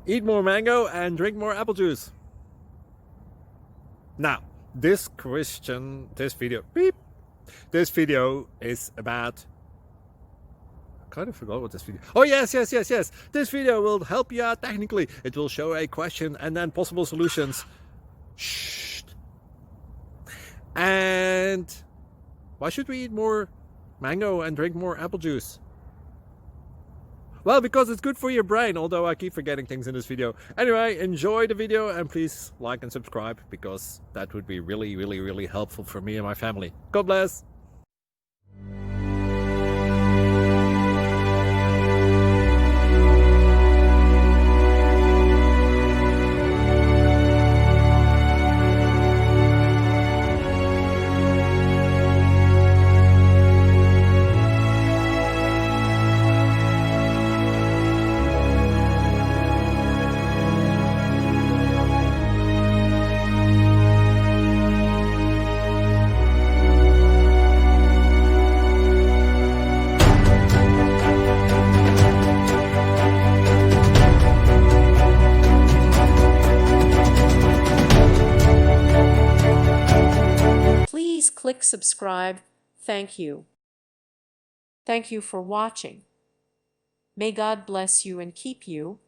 Eat more mango and drink more apple juice. Now, this video is about, I kind of forgot what this video. Oh yes. This video will help you out technically. It will show a question and then possible solutions. Shh. And why should we eat more mango and drink more apple juice? Well, because it's good for your brain, although I keep forgetting things in this video. Anyway, enjoy the video and please like and subscribe, because that would be really helpful for me and my family. God bless! Please click subscribe. Thank you. Thank you for watching. May God bless you and keep you.